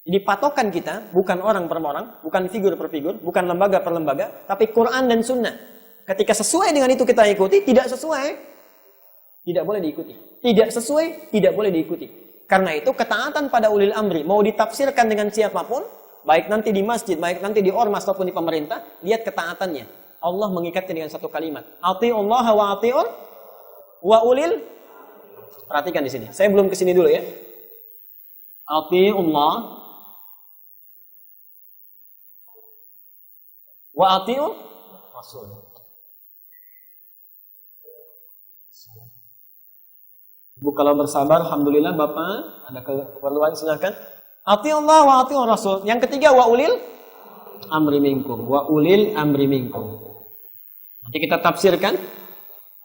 Jadi patokan kita bukan orang per orang, bukan figur per figur, bukan lembaga per lembaga, tapi Quran dan Sunnah. Ketika sesuai dengan itu kita ikuti, tidak sesuai, tidak boleh diikuti. Tidak sesuai, tidak boleh diikuti. Karena itu ketaatan pada ulil amri, mau ditafsirkan dengan siapapun, baik nanti di masjid, baik nanti di ormas ataupun di pemerintah, lihat ketaatannya. Allah mengikatnya dengan satu kalimat. Ati'ullaha wa ati'ur wa ulil. Perhatikan di sini. Saya belum ke sini dulu ya. Ati'ullah wa ati'ur Rasul. Ibu kalau bersabar, alhamdulillah. Bapak ada keperluan silakan. Ati'ullah wa ati'ur Rasul. Yang ketiga wa ulil amri minkum. Wa ulil amri minkum. Nanti kita tafsirkan.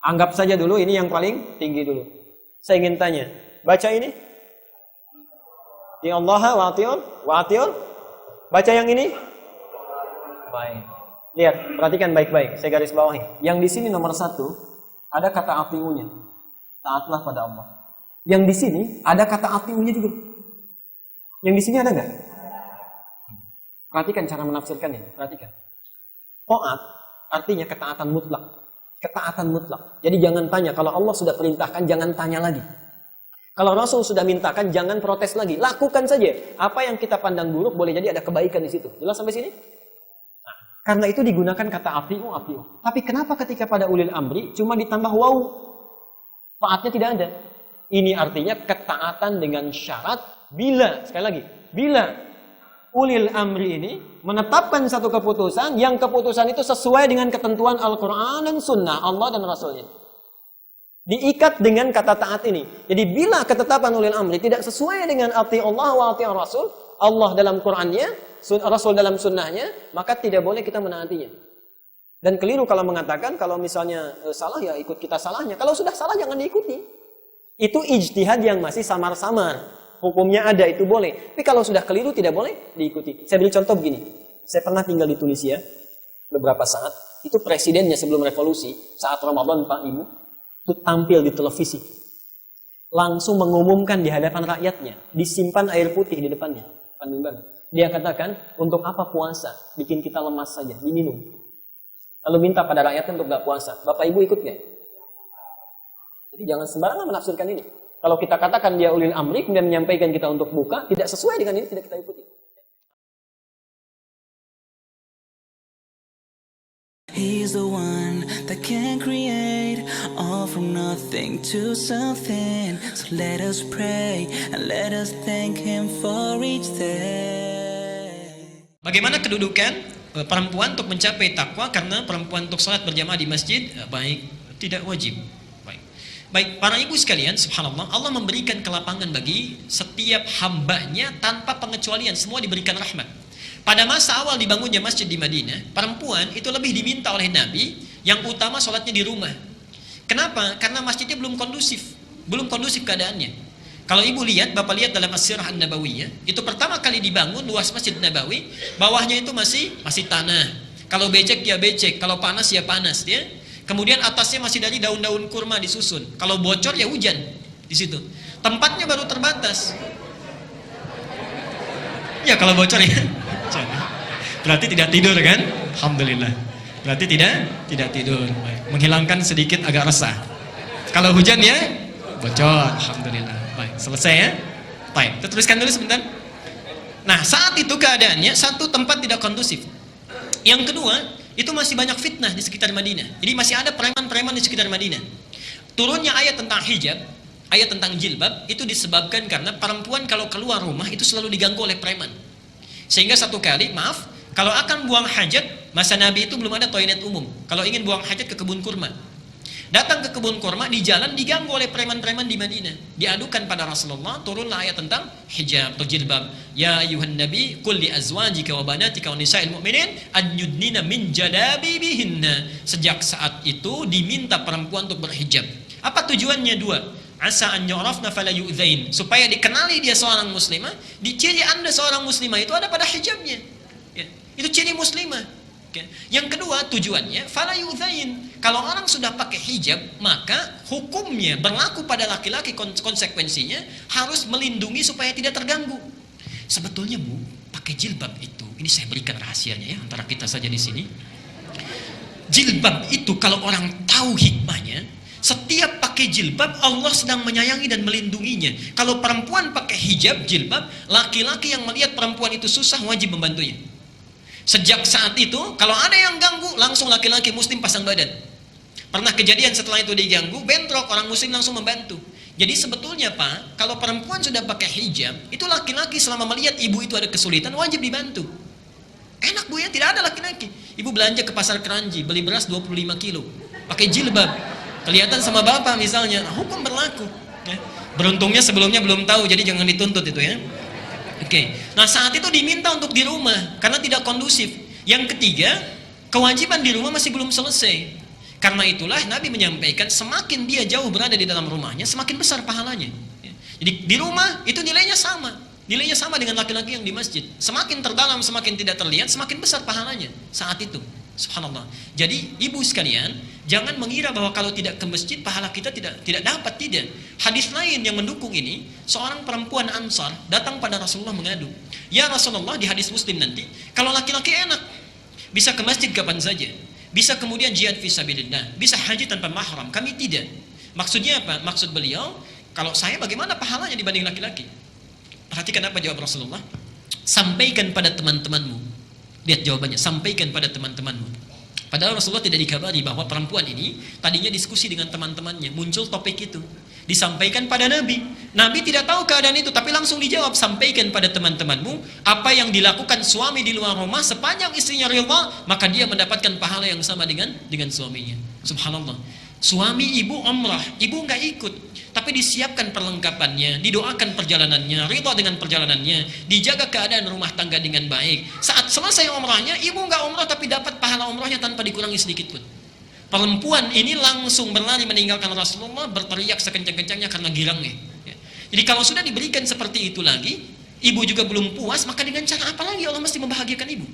Anggap saja dulu ini yang paling tinggi dulu. Saya ingin tanya, baca ini. Ati'ullah wa ati'ur. Baca yang ini. Baik. Lihat, perhatikan baik-baik. Saya garis bawahi. Yang di sini nomor 1 ada kata ati'unya. Taatlah pada Allah. Yang di sini ada kata ati'unya juga. Yang di sini ada nggak? Perhatikan cara menafsirkannya. Perhatikan. Taat artinya ketaatan mutlak. Ketaatan mutlak. Jadi jangan tanya. Kalau Allah sudah perintahkan, jangan tanya lagi. Kalau Rasul sudah mintakan, jangan protes lagi. Lakukan saja. Apa yang kita pandang buruk, boleh jadi ada kebaikan di situ. Jelas sampai sini? Nah, karena itu digunakan kata ati'u. Tapi kenapa ketika pada ulil amri cuma ditambah waw? Taatnya tidak ada. Ini artinya ketaatan dengan syarat bila, sekali lagi, bila ulil amri ini menetapkan satu keputusan, yang keputusan itu sesuai dengan ketentuan Al-Quran dan Sunnah Allah dan Rasulnya. Diikat dengan kata taat ini. Jadi bila ketetapan ulil amri tidak sesuai dengan ati'ullah wa ati'ur Rasul, Allah dalam Qurannya, Rasul dalam Sunnahnya, maka tidak boleh kita menaatinya. Dan keliru kalau mengatakan, kalau misalnya salah ya ikut kita salahnya. Kalau sudah salah jangan diikuti. Itu ijtihad yang masih samar-samar. Hukumnya ada, itu boleh. Tapi kalau sudah keliru tidak boleh diikuti. Saya beri contoh begini. Saya pernah tinggal di Tunisia beberapa saat. Itu presidennya sebelum revolusi, saat Ramadan Pak Ibu, itu tampil di televisi. Langsung mengumumkan di hadapan rakyatnya. Disimpan air putih di depannya. Dia katakan, untuk apa puasa? Bikin kita lemas saja, diminum. Lalu minta pada rakyatnya untuk gak puasa. Bapak Ibu ikut gak? Jadi jangan sembarangan menafsirkan ini. Kalau kita katakan dia ulil amri, kemudian menyampaikan kita untuk buka, tidak sesuai dengan ini, tidak kita ikuti. He's the one that can create all from nothing to something. So let us pray and let us thank him for each day. Bagaimana kedudukan perempuan untuk mencapai takwa? Karena perempuan untuk salat berjamaah di masjid baik, tidak wajib. Baik, para ibu sekalian, subhanallah, Allah memberikan kelapangan bagi setiap hambanya tanpa pengecualian, semua diberikan rahmat. Pada masa awal dibangunnya masjid di Madinah, perempuan itu lebih diminta oleh Nabi, yang utama sholatnya di rumah. Kenapa? Karena masjidnya belum kondusif keadaannya. Kalau ibu lihat, bapak lihat dalam As-Sirah An-Nabawiyah, itu pertama kali dibangun luas Masjid Nabawi, bawahnya itu masih tanah. Kalau becek ya becek, kalau panas ya panas, ya. Kemudian atasnya masih dari daun-daun kurma disusun. Kalau bocor ya hujan di situ. Tempatnya baru terbatas. Ya kalau bocor ya. Berarti tidak tidur kan? Alhamdulillah. Berarti tidak tidur. Menghilangkan sedikit agak resah. Kalau hujan ya bocor. Alhamdulillah. Baik, selesai ya? Baik, kita tuliskan dulu sebentar. Nah, saat itu keadaannya satu tempat tidak kondusif. Yang kedua, itu masih banyak fitnah di sekitar Madinah. Jadi masih ada preman-preman di sekitar Madinah. Turunnya ayat tentang hijab, ayat tentang jilbab, itu disebabkan karena perempuan kalau keluar rumah itu selalu diganggu oleh preman. Sehingga satu kali, kalau akan buang hajat, masa Nabi itu belum ada toilet umum. Kalau ingin buang hajat ke kebun kurma, datang ke kebun kurma, di jalan diganggu oleh preman-preman di Madinah. Diadukan pada Rasulullah, turunlah ayat tentang hijab atau jilbab. Ya ayuhan nabi, qul li azwajika wa banatika wa nisa'il mu'minin an yudnina min jalabibihinna. Sejak saat itu diminta perempuan untuk berhijab. Apa tujuannya? Dua. Asa an yu'rafna fala yu'dzain. Supaya dikenali dia seorang muslimah. Di ciri Anda seorang muslimah itu ada pada hijabnya. Ya. Itu ciri muslimah. Yang kedua tujuannya fala yu'dzain. Kalau orang sudah pakai hijab, maka hukumnya berlaku pada laki-laki, konsekuensinya harus melindungi supaya tidak terganggu. Sebetulnya Bu, pakai jilbab itu, ini saya berikan rahasianya ya, antara kita saja di sini. Jilbab itu kalau orang tahu hikmahnya, setiap pakai jilbab Allah sedang menyayangi dan melindunginya. Kalau perempuan pakai hijab jilbab, laki-laki yang melihat perempuan itu susah wajib membantunya. Sejak saat itu, kalau ada yang ganggu, langsung laki-laki muslim pasang badan. Pernah kejadian setelah itu diganggu, bentrok, orang muslim langsung membantu. Jadi sebetulnya Pak, kalau perempuan sudah pakai hijab, itu laki-laki selama melihat ibu itu ada kesulitan, wajib dibantu. Enak Bu ya, tidak ada laki-laki. Ibu belanja ke pasar Keranji, beli beras 25 kilo, pakai jilbab, kelihatan sama bapak misalnya, hukum berlaku. Ya. Beruntungnya sebelumnya belum tahu, jadi jangan dituntut itu ya. Oke. Nah saat itu diminta untuk di rumah, karena tidak kondusif. Yang ketiga, kewajiban di rumah masih belum selesai. Karena itulah Nabi menyampaikan, semakin dia jauh berada di dalam rumahnya, semakin besar pahalanya. Ya. Jadi di rumah itu nilainya sama. Nilainya sama dengan laki-laki yang di masjid. Semakin terdalam, semakin tidak terlihat, semakin besar pahalanya saat itu. Subhanallah. Jadi ibu sekalian, jangan mengira bahwa kalau tidak ke masjid pahala kita tidak dapat, tidak. Hadis lain yang mendukung ini, seorang perempuan Ansar datang pada Rasulullah mengadu, "Ya Rasulullah," di hadis Muslim nanti, "kalau laki-laki enak, bisa ke masjid kapan saja, bisa kemudian jihad fisabilillah, bisa haji tanpa mahram, kami tidak." Maksudnya apa? Maksud beliau, kalau saya bagaimana pahalanya dibanding laki-laki? Perhatikan apa jawab Rasulullah. Sampaikan pada teman-temanmu. Lihat jawabannya, sampaikan pada teman-temanmu. Padahal Rasulullah tidak dikabari bahwa perempuan ini tadinya diskusi dengan teman-temannya, muncul topik itu. Disampaikan pada Nabi. Nabi tidak tahu keadaan itu, tapi langsung dijawab, sampaikan pada teman-temanmu apa yang dilakukan suami di luar rumah sepanjang istrinya rela, maka dia mendapatkan pahala yang sama dengan suaminya. Subhanallah. Suami ibu umrah, ibu nggak ikut, tapi disiapkan perlengkapannya, didoakan perjalanannya, ridha dengan perjalanannya, dijaga keadaan rumah tangga dengan baik. Saat selesai umrahnya, ibu nggak umrah tapi dapat pahala umrahnya tanpa dikurangi sedikit pun. Perempuan ini langsung berlari meninggalkan Rasulullah, berteriak sekencang-kencangnya karena girangnya. Jadi kalau sudah diberikan seperti itu lagi, ibu juga belum puas, maka dengan cara apa lagi Allah mesti membahagiakan ibu?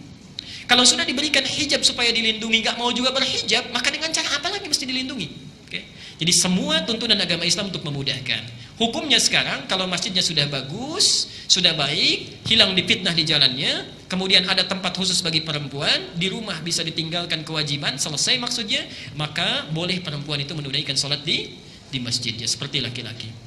Kalau sudah diberikan hijab supaya dilindungi, gak mau juga berhijab, maka dengan cara apa lagi mesti dilindungi? Okay? Jadi semua tuntunan agama Islam untuk memudahkan. Hukumnya sekarang, kalau masjidnya sudah bagus, sudah baik, hilang difitnah di jalannya, kemudian ada tempat khusus bagi perempuan, di rumah bisa ditinggalkan kewajiban, selesai maksudnya, maka boleh perempuan itu menunaikan sholat di masjidnya, seperti laki-laki.